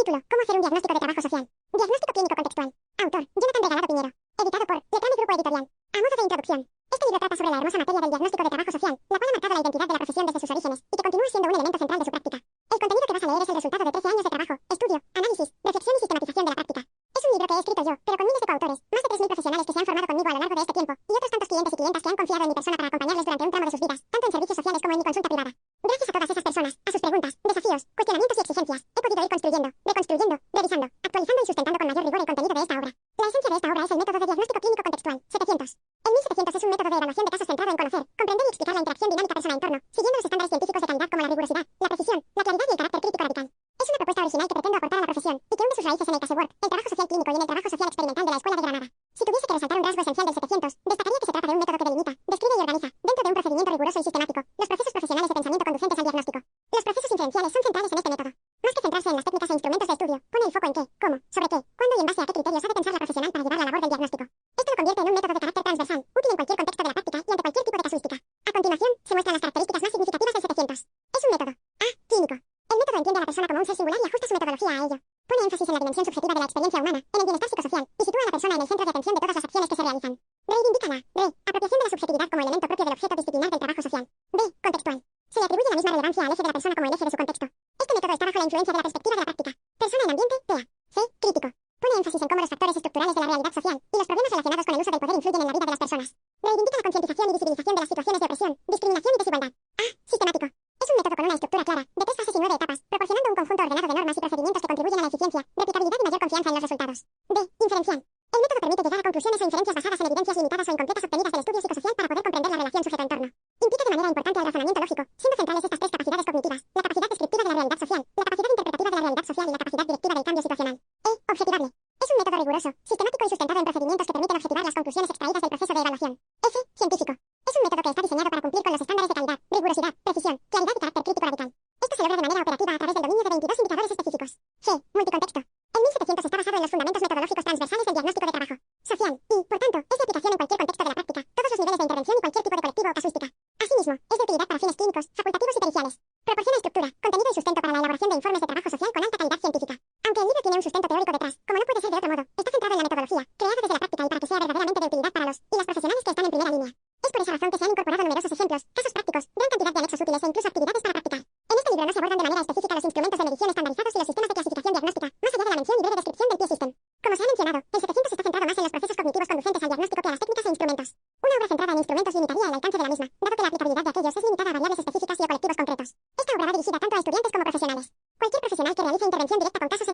Título: ¿Cómo hacer un diagnóstico de trabajo social? Diagnóstico clínico contextual. Autor: Jonathan Regalado Piñero. Editado por Letrán Grupo Editorial. A modo de introducción, este libro trata sobre la hermosa materia del diagnóstico de trabajo social, la cual ha marcado la identidad de la profesión desde sus orígenes y que continúa siendo un elemento central de su práctica. El contenido que vas a leer es el resultado de 13 años de trabajo, estudio, análisis, reflexión y sistematización de la práctica. Es un libro que he escrito yo, pero con miles de coautores, más de 3.000 profesionales que se han formado conmigo a lo largo de este tiempo, y otros tantos clientes y clientas que han confiado en mi persona para acompañarles durante un tramo de sus vidas, tanto en servicios sociales como en mi consulta privada. Gracias a todas esas personas, a sus preguntas, desafíos, cuestionamientos y exigencias, he podido ir construyendo, deconstruyendo, revisando, actualizando y sustentando con mayor rigor el contenido de esta obra. La esencia de esta obra es el método de diagnóstico clínico contextual, 700. El 1700 es un método de evaluación de casos centrado en conocer, comprender y explicar la interacción dinámica persona-entorno, siguiendo los estándares científicos de calidad como la rigurosidad, la precisión, la claridad y el carácter crítico radical. Es una propuesta original que pretendo aportar a la profesión y que hunde sus raíces en el CASEWORK, el trabajo social clínico y en el trabajo social experimental de la Escuela de Granada. Si tuviese que resaltar un rasgo esencial del 700, destacaría que se trata de un método que delimita, describe y organiza, dentro de un procedimiento riguroso y sistemático, los procesos profesionales de pensamiento conducentes al diagnóstico. Los procesos inferenciales son centrales en este método. Más que centrarse en las técnicas e instrumentos de estudio, pone el foco en qué, cómo, sobre qué, cuándo y en base a qué criterios ha de pensar la profesional para llevar la labor del diagnóstico. Esto lo convierte en un método de carácter transversal, útil en cualquier contexto de la práctica y ante cualquier tipo de casuística. A continuación, se muestran las características más significativas del 700. Es un método. A. Clínico. El método entiende a la persona como un ser singular y ajusta su metodología a ello. Pone énfasis en la dimensión subjetiva de la experiencia humana, en el bienestar psicosocial, y sitúa a la persona en el centro de atención de todas las acciones que se realizan. Reivindica la apropiación de la subjetividad como elemento propio del objeto disciplinar del trabajo social. B. Contextual. Se le atribuye la misma relevancia al eje de la persona como el eje de su contexto. Este método está bajo la influencia de la perspectiva de la práctica. Persona en ambiente, PA. C. Crítico. Pone énfasis en cómo los factores estructurales de la realidad social y los problemas relacionados con el uso del poder influyen en la vida de las personas. Reivindica la concientización y visibilización de las situaciones de opresión, discriminación y desigualdad. A. Sistemático. Es un método con una estructura clara, de 3 fases y 9 etapas, proporcionando un conjunto ordenado de normas y procedimientos que contribuyen a la eficiencia, replicabilidad y mayor confianza en los resultados. B. Inferencial. El método permite llegar a conclusiones o inferencias basadas en evidencias limitadas o incompletas obtenidas del estudio psicosocial para poder comprender la relación sujeto-entorno. Implica de manera importante al razonamiento lógico, siendo centrales estas 3 capacidades cognitivas: la capacidad descriptiva de la realidad social, la capacidad interpretativa de la realidad social y la capacidad directiva del cambio situacional. E. Objetivable. Es un método riguroso, sistemático y sustentado en procedimientos que permiten objetivar las conclusiones extraídas del proceso de evaluación. F. Científico. Es un método que está diseñado para cumplir con los estándares de calidad, rigurosidad, precisión, claridad y carácter crítico radical. Esto se logra de manera operativa a través del dominio de 22 indicadores específicos. G. Multicontexto. El 1700 está basado en los fundamentos metodológicos transversales del diagnóstico de trabajo social y, por tanto, es de aplicación en cualquier contexto de la práctica, todos los niveles de intervención y cualquier tipo de colectivo o casuística. Asimismo, es de utilidad para fines clínicos, facultativos y periciales. Proporciona estructura, contenido y sustento para la elaboración de informes de trabajo social con alta calidad científica. Aunque el libro tiene un sustento teórico detrás, como no puede ser de otro modo, está centrado en la metodología, creada desde la práctica y para que sea verdaderamente de utilidad para los y las profesionales que están en primera línea. Es por esa razón que se han incorporado numerosos ejemplos, casos prácticos, gran cantidad de anexos útiles e incluso actividades para practicar. En este libro no se abordan de manera específica los instrumentos de medición estandarizados y los sistemas de clasificación diagnóstica, más allá de la mención y breve descripción del PIE System. Como se ha mencionado, el 700 está centrado más en los procesos cognitivos conducentes al diagnóstico que a las técnicas e instrumentos. Una obra centrada en instrumentos limitaría el alcance de la misma, dado que la aplicabilidad de aquellos es limitada a variables específicas y a colectivos concretos. Esta obra va dirigida tanto a estudiantes como profesionales. Cualquier profesional que realice intervención directa con casos.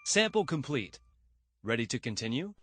Sample complete. Ready to continue?